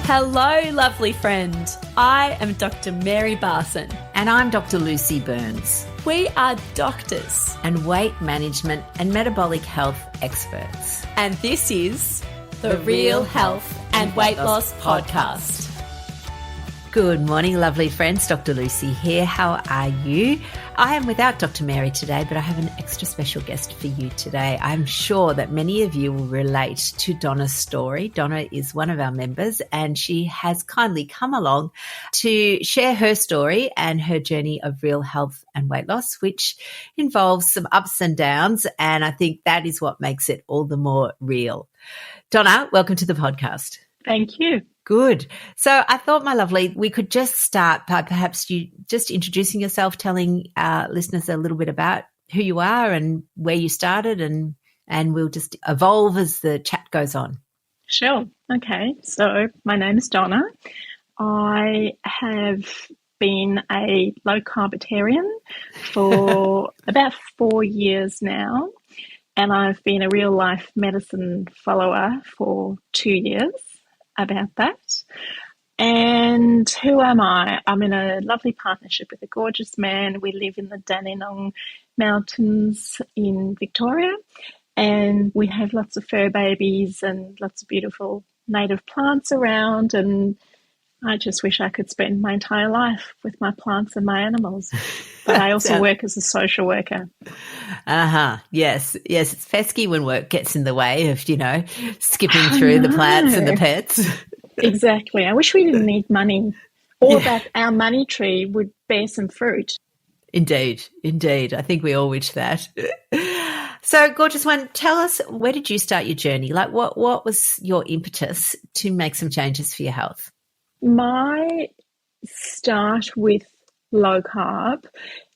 Hello, lovely friend. I am Dr. Mary Barson. And I'm Dr. Lucy Burns. We are doctors and weight management and metabolic health experts. and this is the Real Health and Weight Loss Podcast. Good morning, lovely friends. Dr. Lucy here. How are you? I am without Dr. Mary today, but I have an extra special guest for you today. I'm sure that many of you will relate to Donna's story. Donna is one of our members, and she has kindly come along to share her story and her journey of real health and weight loss, which involves some ups and downs, and I think that is what makes it all the more real. Donna, welcome to the podcast. Thank you. Good. So I thought, my lovely, we could just start by perhaps you just introducing yourself, telling our listeners a little bit about who you are and where you started, and we'll just evolve as the chat goes on. Sure. Okay. So my name is Donna. I have been a low-carbitarian for about 4 years now, and I've been a real-life medicine follower for 2 years. About that. And who am I? I'm in a lovely partnership with a gorgeous man. We live in the Dandenong Mountains in Victoria, and we have lots of fur babies and lots of beautiful native plants around, and I just wish I could spend my entire life with my plants and my animals. But I also work as a social worker. Yes. It's pesky when work gets in the way of, skipping through the plants and the pets. Exactly. I wish we didn't need money, or that our money tree would bear some fruit. Indeed. I think we all wish that. So, gorgeous one, tell us, where did you start your journey? Like, what was your impetus to make some changes for your health? My start with low carb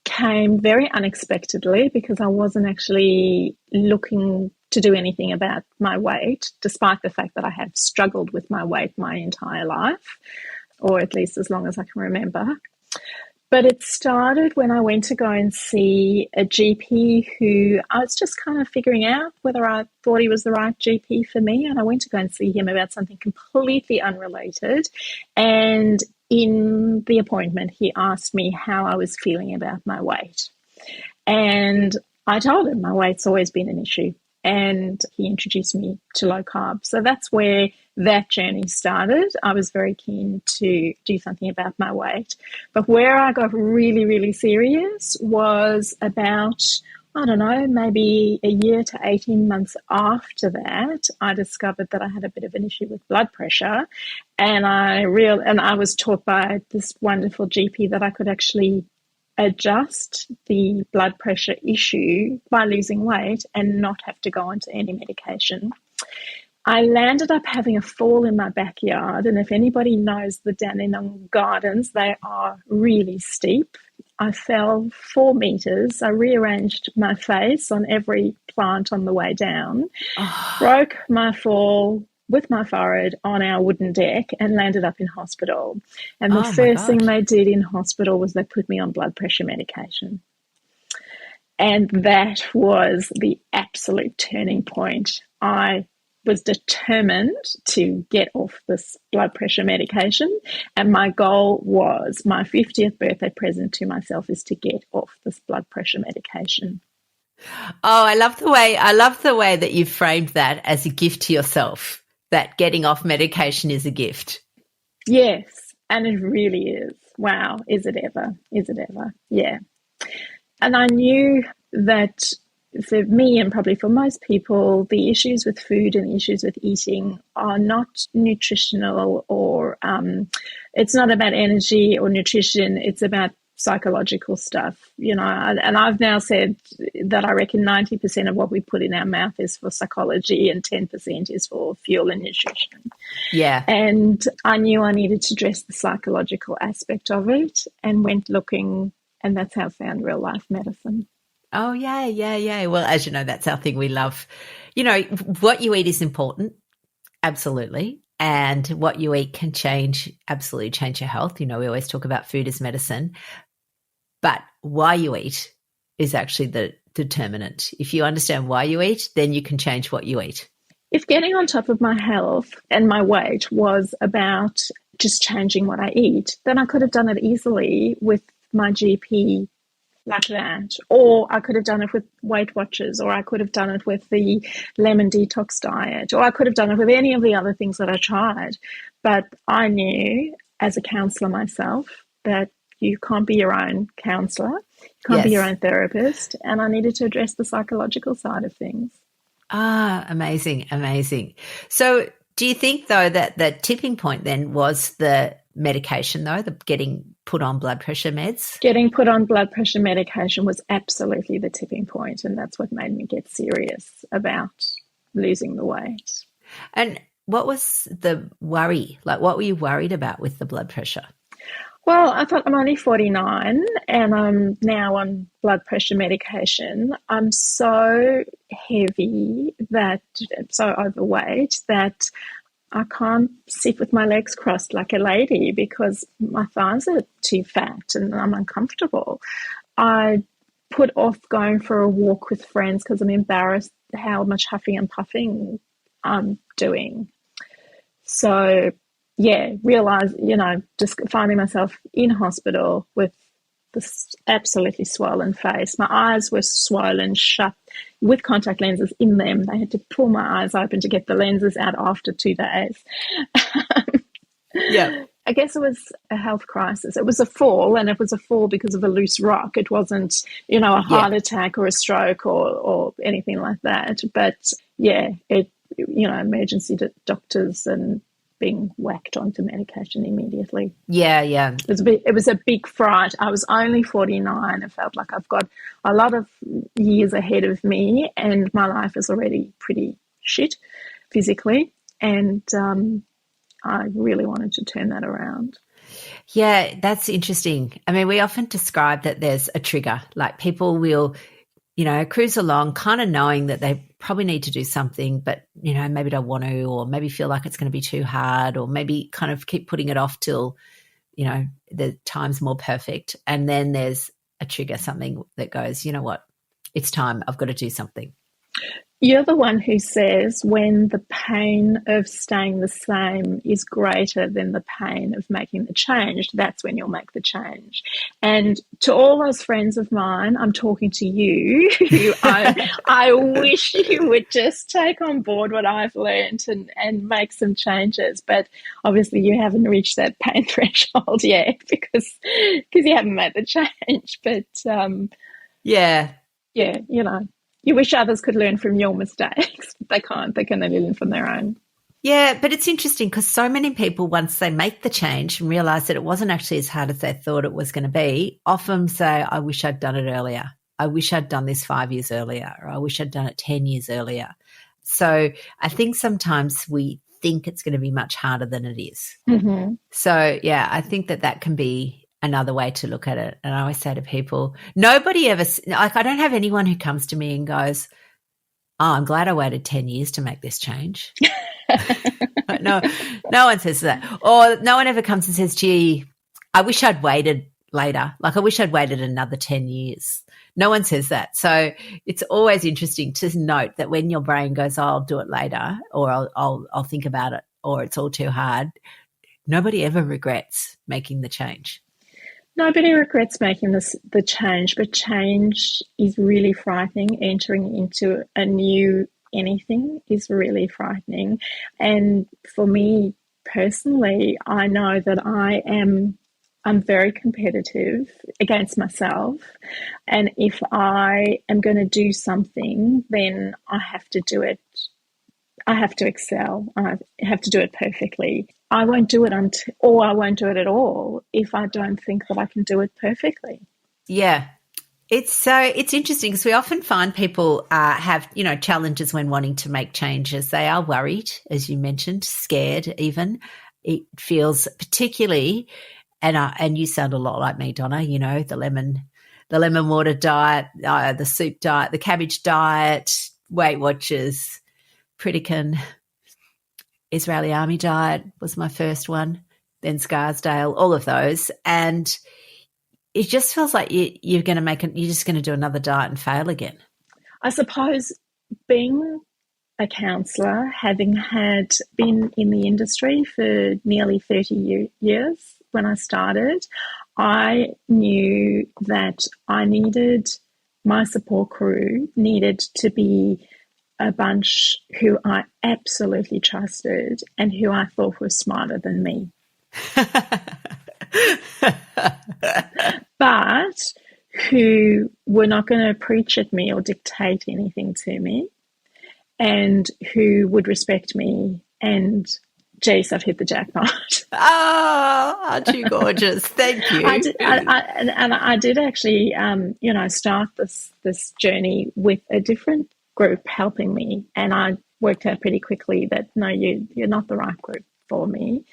came very unexpectedly because I wasn't actually looking to do anything about my weight, despite the fact that I have struggled with my weight my entire life, or at least as long as I can remember. But it started when I went to go and see a GP who I was just kind of figuring out whether I thought he was the right GP for me. And I went to go and see him about something completely unrelated. And in the appointment, he asked me how I was feeling about my weight. And I told him my weight's always been an issue. And he introduced me to low carb. So that's where that journey started. I was very keen to do something about my weight. But where I got really, really serious was about, I don't know, maybe a year to 18 months after that, I discovered that I had a bit of an issue with blood pressure. And I was taught by this wonderful GP that I could actually adjust the blood pressure issue by losing weight and not have to go onto any medication. I landed up having a fall in my backyard, and if anybody knows the Dandenong Gardens, they are really steep. I fell 4 meters. I rearranged my face on every plant on the way down, broke my fall with my forehead on our wooden deck and landed up in hospital. And the first thing they did in hospital was they put me on blood pressure medication. And that was the absolute turning point. I was determined to get off this blood pressure medication, and my goal was, my 50th birthday present to myself is to get off this blood pressure medication. Oh, I love the way that you framed that as a gift to yourself, that getting off medication is a gift. Yes, and it really is. Wow, is it ever? Yeah. And I knew that for me, and probably for most people, the issues with food and issues with eating are not nutritional, or it's not about energy or nutrition. It's about psychological stuff, and I've now said that I reckon 90% of what we put in our mouth is for psychology and 10% is for fuel and nutrition. Yeah. And I knew I needed to address the psychological aspect of it and went looking, and that's how I found real life medicine. Oh, yeah. Well, as you know, that's our thing we love. What you eat is important, absolutely. And what you eat can absolutely change your health. We always talk about food as medicine. But why you eat is actually the determinant. If you understand why you eat, then you can change what you eat. If getting on top of my health and my weight was about just changing what I eat, then I could have done it easily with my GP like that. Or I could have done it with Weight Watchers, or I could have done it with the lemon detox diet, or I could have done it with any of the other things that I tried. But I knew as a counsellor myself that you can't be your own counsellor, you can't be your own therapist, and I needed to address the psychological side of things. Ah, amazing, amazing. So do you think, though, that the tipping point then was the medication, though, the getting put on blood pressure meds? Getting put on blood pressure medication was absolutely the tipping point, and that's what made me get serious about losing the weight. And what was the worry? Like, what were you worried about with the blood pressure? Well, I thought I'm only 49 and I'm now on blood pressure medication. I'm so heavy, so overweight that I can't sit with my legs crossed like a lady because my thighs are too fat and I'm uncomfortable. I put off going for a walk with friends because I'm embarrassed how much huffing and puffing I'm doing. So, yeah, realise, just finding myself in hospital with this absolutely swollen face. My eyes were swollen shut with contact lenses in them. They had to pull my eyes open to get the lenses out after 2 days. Yeah. I guess it was a health crisis. It was a fall, and it was a fall because of a loose rock. It wasn't, a heart attack or a stroke or anything like that. But, yeah, emergency doctors and being whacked onto medication immediately. Yeah, yeah. It was a big fright. I was only 49. I felt like I've got a lot of years ahead of me and my life is already pretty shit physically. And I really wanted to turn that around. Yeah, that's interesting. I mean, we often describe that there's a trigger, like people will, cruise along kind of knowing that they probably need to do something, but, maybe don't want to, or maybe feel like it's going to be too hard, or maybe kind of keep putting it off till, the time's more perfect. And then there's a trigger, something that goes, you know what, it's time, I've got to do something. You're the one who says when the pain of staying the same is greater than the pain of making the change, that's when you'll make the change. And to all those friends of mine, I'm talking to you. I wish you would just take on board what I've learned and make some changes. But obviously you haven't reached that pain threshold yet because you haven't made the change. But yeah, you wish others could learn from your mistakes. They can't. They can only learn from their own. Yeah, but it's interesting because so many people, once they make the change and realise that it wasn't actually as hard as they thought it was going to be, often say, I wish I'd done it earlier. I wish I'd done this 5 years earlier, or I wish I'd done it 10 years earlier. So I think sometimes we think it's going to be much harder than it is. Mm-hmm. So, yeah, I think that can be another way to look at it. And I always say to people, nobody ever, like I don't have anyone who comes to me and goes, oh, I'm glad I waited 10 years to make this change. No one says that. Or no one ever comes and says, gee, I wish I'd waited later. Like I wish I'd waited another 10 years. No one says that. So it's always interesting to note that when your brain goes, oh, I'll do it later, or I'll think about it, or it's all too hard, nobody ever regrets making the change. Nobody regrets making the change, but change is really frightening. Entering into a new anything is really frightening. And for me personally, I know that I'm very competitive against myself. And if I am going to do something, then I have to do it. I have to excel. I have to do it perfectly. I won't do it or I won't do it at all if I don't think that I can do it perfectly. Yeah. It's interesting because we often find people have, challenges when wanting to make changes. They are worried, as you mentioned, scared even. It feels particularly, and you sound a lot like me, Donna, the lemon water diet, the soup diet, the cabbage diet, Weight Watchers, Pritikin, Israeli Army diet was my first one, then Scarsdale, all of those. And it just feels like you're just going to do another diet and fail again. I suppose being a counsellor, having had been in the industry for nearly 30 years when I started. I knew that my support crew needed to be a bunch who I absolutely trusted and who I thought were smarter than me. But who were not going to preach at me or dictate anything to me, and who would respect me. And geez, I've hit the jackpot. Oh, aren't you gorgeous? Thank you. I did actually, start this journey with a different group helping me, and I worked out pretty quickly that no, you're not the right group for me.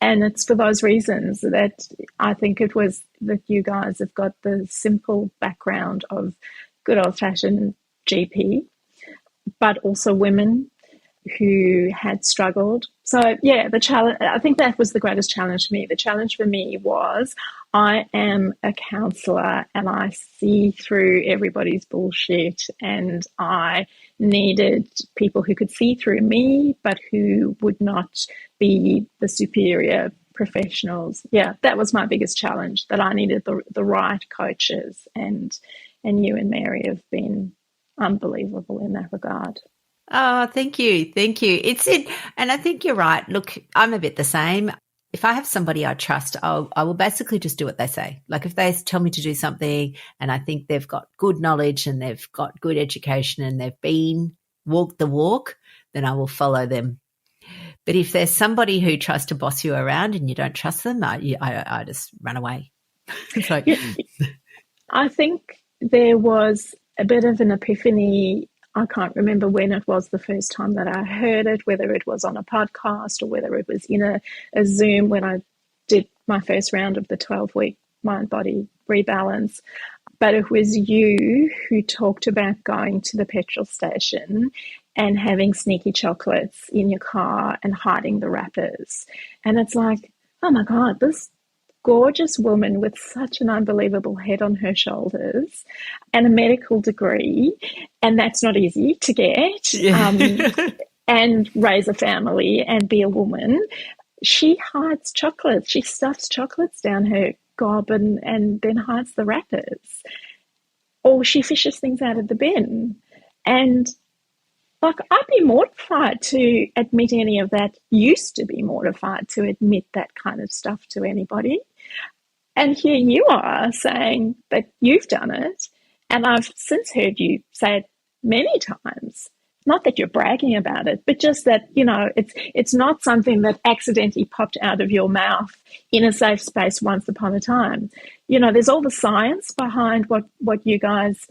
And it's for those reasons that I think it was that you guys have got the simple background of good old-fashioned GP, but also women who had struggled. So, yeah, the challenge, I think that was the greatest challenge for me. The challenge for me was I am a counsellor and I see through everybody's bullshit, and I needed people who could see through me but who would not be the superior professionals. Yeah, that was my biggest challenge, that I needed the right coaches, and you and Mary have been unbelievable in that regard. Oh, thank you. Thank you. And I think you're right. Look, I'm a bit the same. If I have somebody I trust, I will basically just do what they say. Like if they tell me to do something and I think they've got good knowledge and they've got good education and they've walked the walk, then I will follow them. But if there's somebody who tries to boss you around and you don't trust them, I just run away. So. I think there was a bit of an epiphany. I can't remember when it was the first time that I heard it, whether it was on a podcast or whether it was in a Zoom when I did my first round of the 12-week mind-body rebalance. But it was you who talked about going to the petrol station and having sneaky chocolates in your car and hiding the wrappers. And it's like, oh my God, this gorgeous woman with such an unbelievable head on her shoulders and a medical degree, and that's not easy to get, and raise a family and be a woman. She hides chocolates. She stuffs chocolates down her gob and then hides the wrappers. Or she fishes things out of the bin. And like, I'd be mortified to admit any of that. Used to be mortified to admit that kind of stuff to anybody. And here you are saying that you've done it. And I've since heard you say it many times. Not that you're bragging about it, but just that, it's not something that accidentally popped out of your mouth in a safe space once upon a time. There's all the science behind what you guys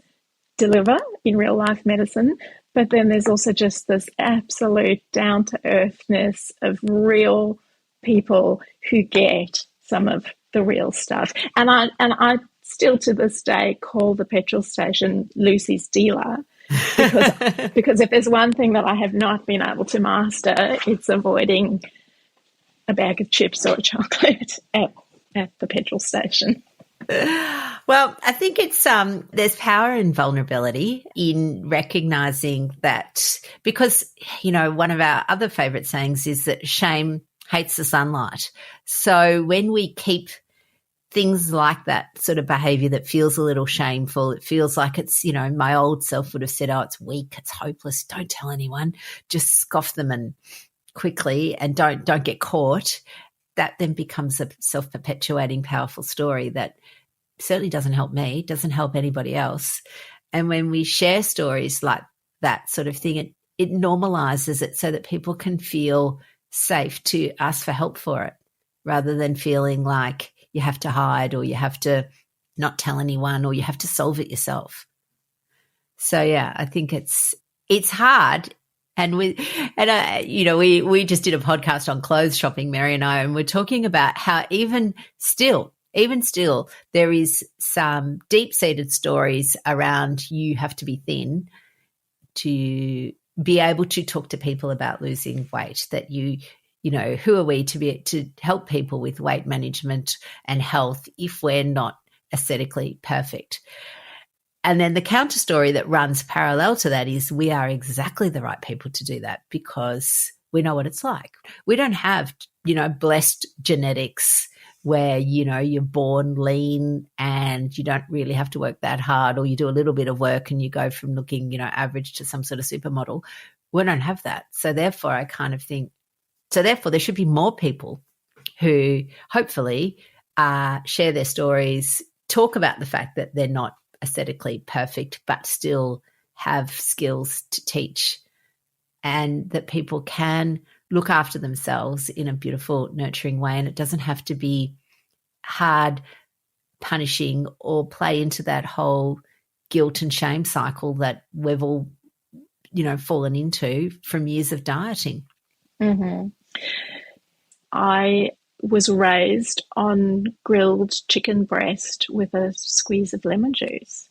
deliver in real life medicine, but then there's also just this absolute down-to-earthness of real people who get some of the real stuff. And I still to this day call the petrol station Lucy's dealer, because if there's one thing that I have not been able to master, it's avoiding a bag of chips or a chocolate at the petrol station. Well, I think it's there's power in vulnerability in recognizing that, because one of our other favorite sayings is that shame hates the sunlight. So when we keep things like that sort of behavior that feels a little shameful, it feels like it's, my old self would have said, oh, it's weak, it's hopeless, don't tell anyone, just scoff them and quickly and don't get caught. That then becomes a self-perpetuating powerful story that certainly doesn't help me, doesn't help anybody else. And when we share stories like that sort of thing, it normalizes it so that people can feel safe to ask for help for it, rather than feeling like you have to hide or you have to not tell anyone or you have to solve it yourself. So, yeah, I think it's hard. And we just did a podcast on clothes shopping, Mary and I, and we're talking about how even still, there is some deep-seated stories around you have to be thin to be able to talk to people about losing weight, that who are we to help people with weight management and health if we're not aesthetically perfect? And then the counter story that runs parallel to that is we are exactly the right people to do that because we know what it's like. We don't have, blessed genetics where, you're born lean and you don't really have to work that hard, or you do a little bit of work and you go from looking, average to some sort of supermodel. We don't have that. So therefore, I kind of think, there should be more people who hopefully share their stories, talk about the fact that they're not aesthetically perfect, but still have skills to teach, and that people can look after themselves in a beautiful, nurturing way. And it doesn't have to be hard, punishing, or play into that whole guilt and shame cycle that we've all, fallen into from years of dieting. Mm-hmm. I was raised on grilled chicken breast with a squeeze of lemon juice.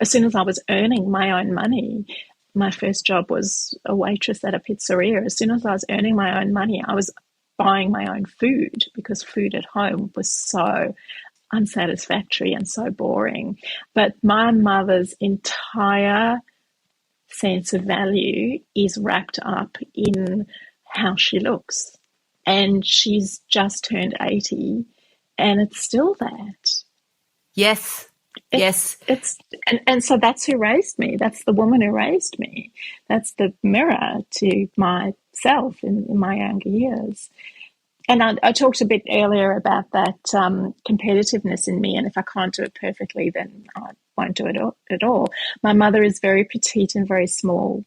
As soon as I was earning my own money, my first job was a waitress at a pizzeria. As soon as I was earning my own money, I was buying my own food because food at home was so unsatisfactory and so boring. But my mother's entire sense of value is wrapped up in how she looks. And she's just turned 80 and it's still that. Yes. And so that's who raised me. That's the woman who raised me. That's the mirror to myself in my younger years. And I talked a bit earlier about that competitiveness in me, and if I can't do it perfectly, then I won't do it at all. My mother is very petite and very small.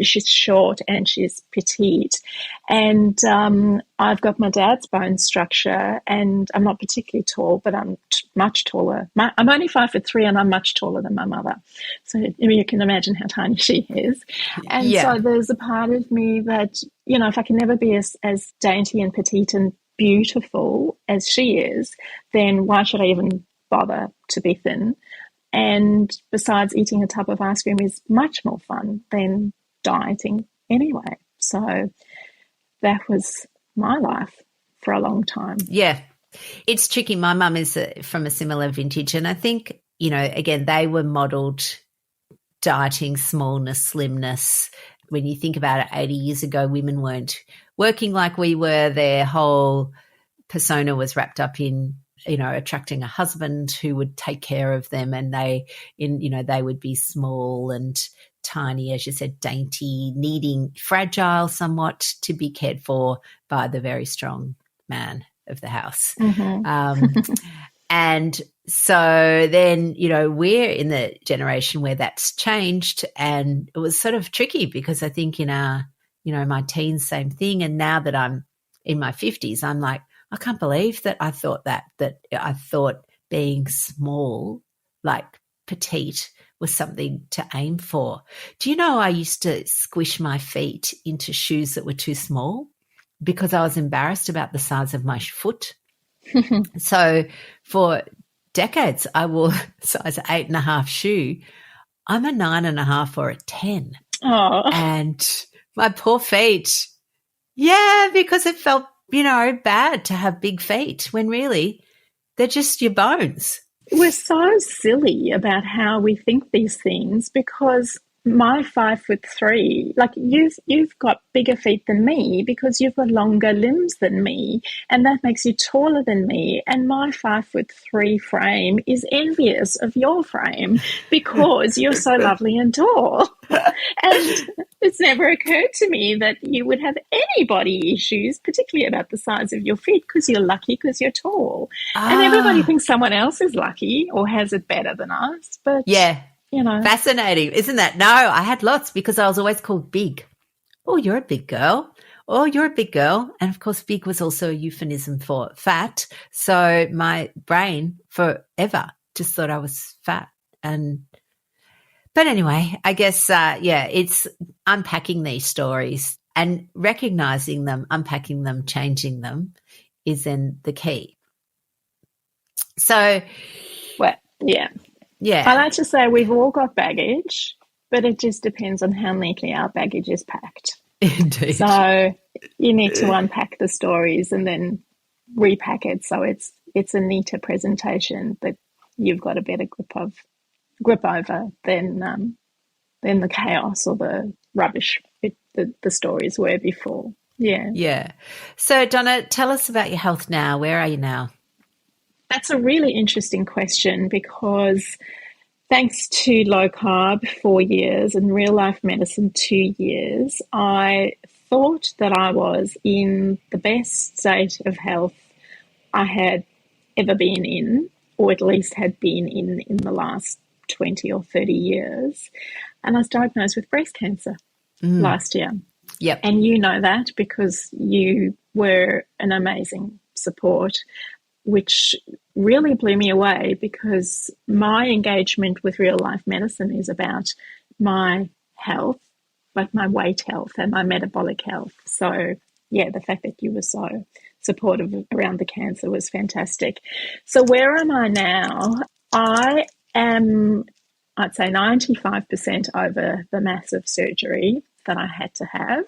She's short and she's petite. And I've got my dad's bone structure, and I'm not particularly tall, but I'm much taller. I'm only 5'3" and I'm much taller than my mother. So you can imagine how tiny she is. And so there's a part of me that, if I can never be as dainty and petite and beautiful as she is, then why should I even bother to be thin? And besides, eating a tub of ice cream is much more fun than dieting anyway. So that was my life for a long time. Yeah. It's tricky. My mum is from a similar vintage, and I think, again, they were modelled dieting, smallness, slimness. When you think about it, 80 years ago, women weren't working like we were. Their whole persona was wrapped up in, attracting a husband who would take care of them, and they would be small and tiny, as you said, dainty, needing, fragile somewhat, to be cared for by the very strong man of the house. Mm-hmm. And so then, we're in the generation where that's changed, and it was sort of tricky because I think in our, my teens, same thing. And now that I'm in my 50s, I'm like, I can't believe that I thought that I thought being small, like petite, was something to aim for. Do you know I used to squish my feet into shoes that were too small because I was embarrassed about the size of my foot? So for decades, I wore size 8.5 shoe. I'm a 9.5 or a 10. Oh. And my poor feet. Yeah, because it felt, bad to have big feet when really they're just your bones. We're so silly about how we think these things because my 5'3", like you've got bigger feet than me because you've got longer limbs than me, and that makes you taller than me. And my 5'3" frame is envious of your frame because you're so lovely and tall. And it's never occurred to me that you would have any body issues, particularly about the size of your feet, because you're lucky because you're tall. And everybody thinks someone else is lucky or has it better than us. But yeah. Fascinating, isn't that? No, I had lots because I was always called big. Oh, you're a big girl. Oh, you're a big girl. And of course, big was also a euphemism for fat. So my brain forever just thought I was fat. But anyway, I guess, it's unpacking these stories and recognizing them, unpacking them, changing them is then the key. So, well, yeah. Yeah. I like to say we've all got baggage, but it just depends on how neatly our baggage is packed. Indeed. So you need to unpack the stories and then repack it so it's a neater presentation that you've got a better grip of grip over than the chaos or the rubbish the stories were before. Yeah. Yeah. So, Donna, tell us about your health now. Where are you now? That's a really interesting question because thanks to low carb 4 years and real life medicine 2 years, I thought that I was in the best state of health I had ever been in, or at least had been in the last 20 or 30 years. And I was diagnosed with breast cancer last year. Yep. And you know that because you were an amazing support, which really blew me away because my engagement with real life medicine is about my health, like my weight health and my metabolic health. So, yeah, the fact that you were so supportive around the cancer was fantastic. So where am I now? I am, I'd say, 95% over the massive surgery that I had to have.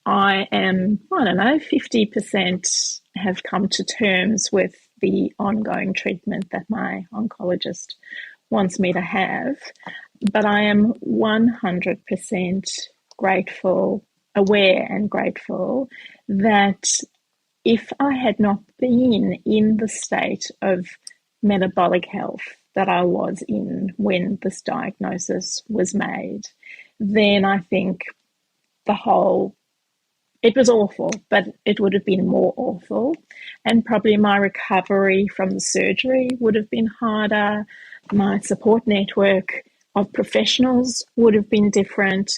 I am, 50% have come to terms with the ongoing treatment that my oncologist wants me to have. But I am 100% grateful, aware and grateful that if I had not been in the state of metabolic health that I was in when this diagnosis was made, then I think it was awful, but it would have been more awful. And probably my recovery from the surgery would have been harder. My support network of professionals would have been different.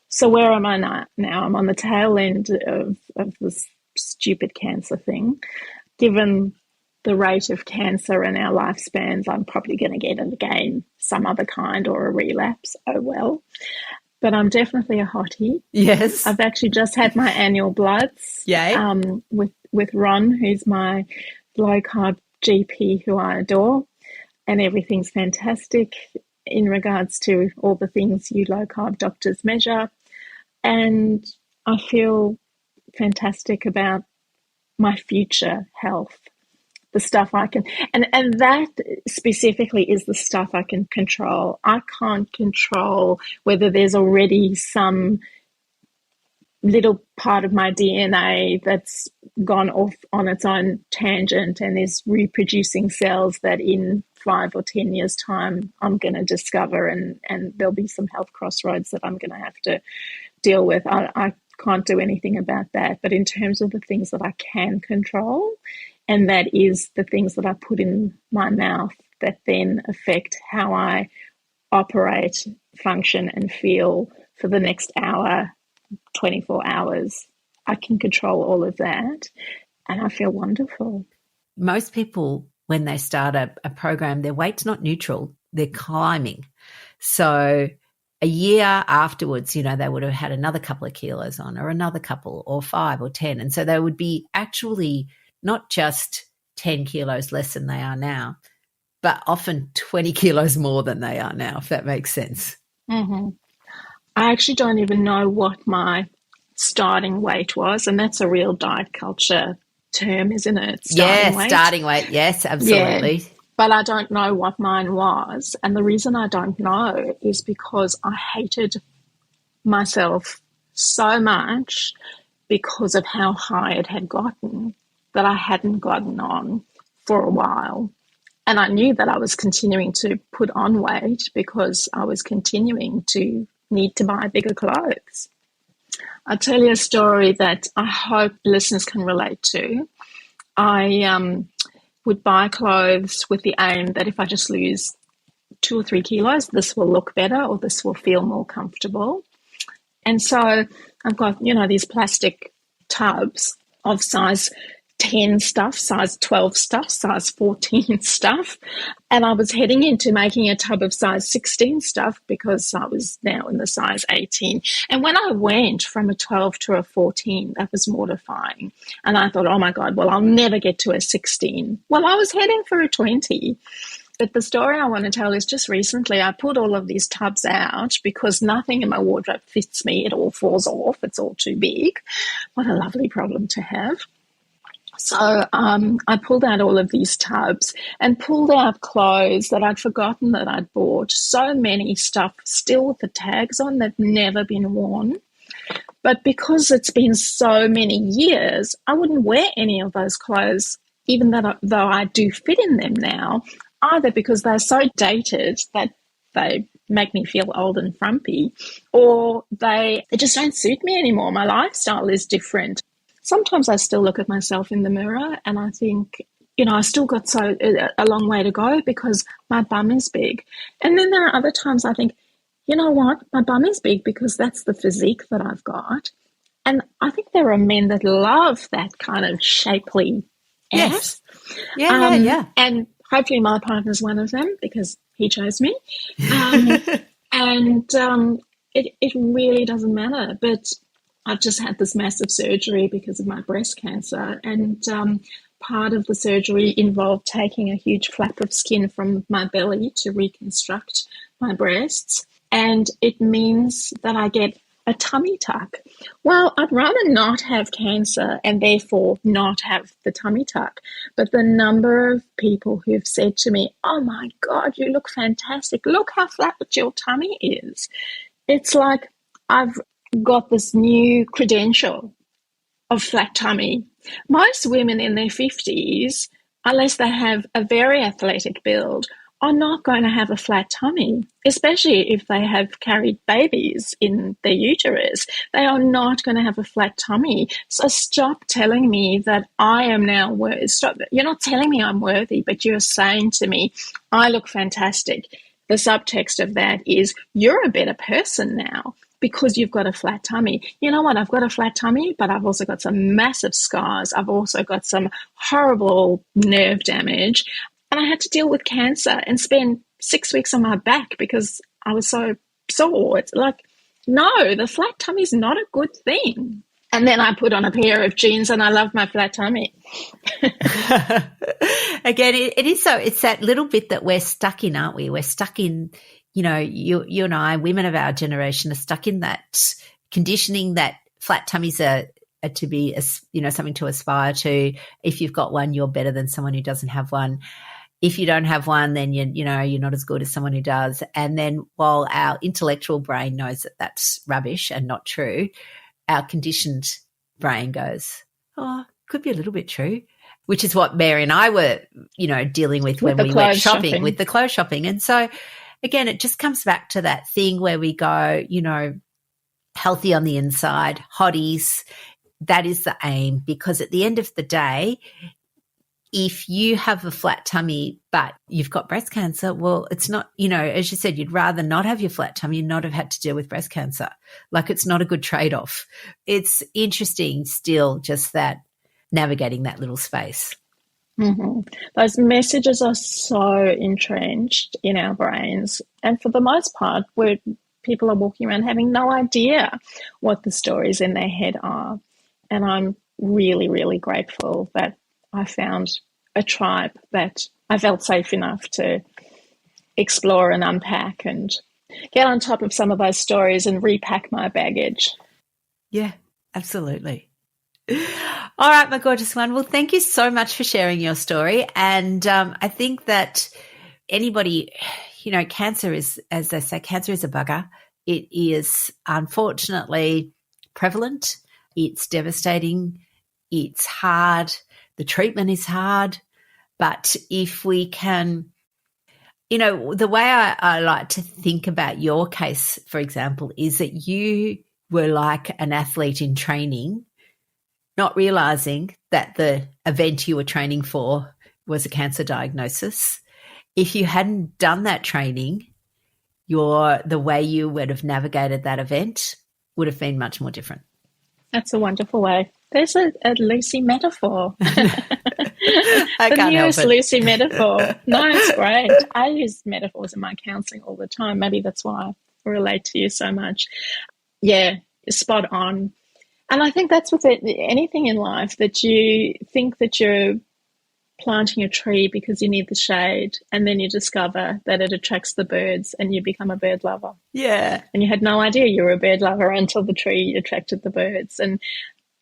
So where am I now? I'm on the tail end of this stupid cancer thing. Given the rate of cancer in our lifespans, I'm probably going to get it again, some other kind or a relapse. Oh, well. But I'm definitely a hottie. Yes. I've actually just had my annual bloods. Yay. With Ron, who's my low-carb GP who I adore, and everything's fantastic in regards to all the things you low-carb doctors measure. And I feel fantastic about my future health, the stuff I can, and that specifically is the stuff I can control. I can't control whether there's already some little part of my DNA that's gone off on its own tangent and is reproducing cells that in 5 or 10 years' time I'm going to discover, and there'll be some health crossroads that I'm going to have to deal with. I can't do anything about that. But in terms of the things that I can control, and that is the things that I put in my mouth that then affect how I operate, function, and feel for the next hour, 24 hours. I can control all of that, and I feel wonderful. Most people, when they start a program, their weight's not neutral, they're climbing. So a year afterwards, they would have had another couple of kilos on, or another couple, or 5 or 10. And so they would be actually not just 10 kilos less than they are now, but often 20 kilos more than they are now, if that makes sense. Mm-hmm. I actually don't even know what my starting weight was, and that's a real diet culture term, isn't it? Starting weight. Starting weight. Yes, absolutely. Yeah, but I don't know what mine was, and the reason I don't know is because I hated myself so much because of how high it had gotten that I hadn't gotten on for a while. And I knew that I was continuing to put on weight because I was continuing to need to buy bigger clothes. I'll tell you a story that I hope listeners can relate to. I would buy clothes with the aim that if I just lose 2 or 3 kilos, this will look better or this will feel more comfortable. And so I've got, these plastic tubs of size 10 stuff, size 12 stuff, size 14 stuff. And I was heading into making a tub of size 16 stuff because I was now in the size 18. And when I went from a 12 to a 14, that was mortifying. And I thought, oh my God, well, I'll never get to a 16. Well, I was heading for a 20. But the story I want to tell is just recently I put all of these tubs out because nothing in my wardrobe fits me. It all falls off. It's all too big. What a lovely problem to have. So I pulled out all of these tubs and pulled out clothes that I'd forgotten that I'd bought. So many stuff still with the tags on, they've never been worn. But because it's been so many years, I wouldn't wear any of those clothes, even though I do fit in them now, either because they're so dated that they make me feel old and frumpy, or they just don't suit me anymore. My lifestyle is different. Sometimes I still look at myself in the mirror and I think, I still got a long way to go because my bum is big. And then there are other times I think, you know what, my bum is big because that's the physique that I've got. And I think there are men that love that kind of shapely ass. Yes. Yeah. And hopefully my partner's one of them because he chose me. It really doesn't matter. But I've just had this massive surgery because of my breast cancer. And part of the surgery involved taking a huge flap of skin from my belly to reconstruct my breasts. And it means that I get a tummy tuck. Well, I'd rather not have cancer and therefore not have the tummy tuck. But the number of people who've said to me, oh my God, you look fantastic. Look how flat your tummy is. It's like I've got this new credential of flat tummy. Most women in their 50s, unless they have a very athletic build, are not going to have a flat tummy, especially if they have carried babies in their uterus. They are not going to have a flat tummy. So stop telling me that I am now worthy. Stop. You're not telling me I'm worthy, but you're saying to me, I look fantastic. The subtext of that is you're a better person now because you've got a flat tummy. You know what? I've got a flat tummy, but I've also got some massive scars. I've also got some horrible nerve damage. And I had to deal with cancer and spend 6 weeks on my back because I was so sore. It's like, no, the flat tummy is not a good thing. And then I put on a pair of jeans and I love my flat tummy. Again, it is so. It's that little bit that we're stuck in, aren't we? We're stuck in, you and I, women of our generation, are stuck in that conditioning that flat tummies are to be, something to aspire to. If you've got one, you're better than someone who doesn't have one. If you don't have one, then you're not as good as someone who does. And then while our intellectual brain knows that that's rubbish and not true, our conditioned brain goes, oh, could be a little bit true, which is what Mary and I were, dealing with when we went shopping with the clothes shopping. And so, again, it just comes back to that thing where we go, healthy on the inside, hotties. That is the aim, because at the end of the day, if you have a flat tummy but you've got breast cancer, well, it's not, as you said, you'd rather not have your flat tummy and not have had to deal with breast cancer. Like, it's not a good trade-off. It's interesting still, just that navigating that little space. Mm-hmm. Those messages are so entrenched in our brains. And for the most part, people are walking around having no idea what the stories in their head are. And I'm really, really grateful that I found a tribe that I felt safe enough to explore and unpack and get on top of some of those stories and repack my baggage. Yeah, absolutely. All right, my gorgeous one. Well, thank you so much for sharing your story. And I think that anybody, cancer is, as they say, cancer is a bugger. It is unfortunately prevalent. It's devastating. It's hard. The treatment is hard. But if we can, the way I like to think about your case, for example, is that you were like an athlete in training, not realizing that the event you were training for was a cancer diagnosis. If you hadn't done that training, the way you would have navigated that event would have been much more different. That's a wonderful way. There's a Lucy metaphor. I the can't newest help it. Lucy metaphor. No, it's great. I use metaphors in my counselling all the time. Maybe that's why I relate to you so much. Yeah, spot on. And I think that's with anything in life, that you think that you're planting a tree because you need the shade, and then you discover that it attracts the birds and you become a bird lover. Yeah. And you had no idea you were a bird lover until the tree attracted the birds. And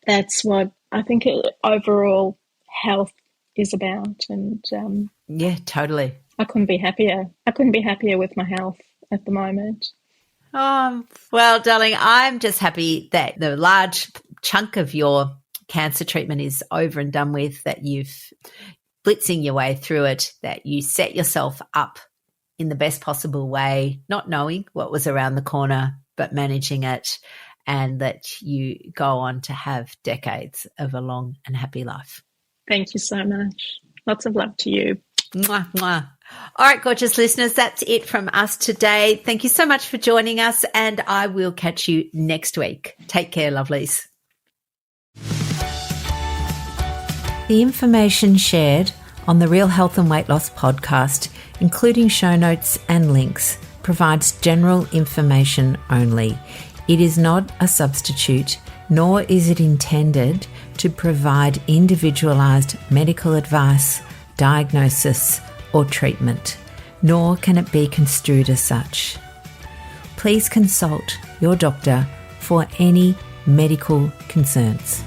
that's what I think overall health is about. And yeah, totally. I couldn't be happier. I couldn't be happier with my health at the moment. Well, darling, I'm just happy that the large chunk of your cancer treatment is over and done with, that you've blitzing your way through it, that you set yourself up in the best possible way, not knowing what was around the corner, but managing it, and that you go on to have decades of a long and happy life. Thank you so much. Lots of love to you. Mwah, mwah. All right, gorgeous listeners, that's it from us today. Thank you so much for joining us, and I will catch you next week. Take care, lovelies. The information shared on the Real Health and Weight Loss podcast, including show notes and links, provides general information only. It is not a substitute, nor is it intended to provide individualised medical advice, diagnosis, or treatment, nor can it be construed as such. Please consult your doctor for any medical concerns.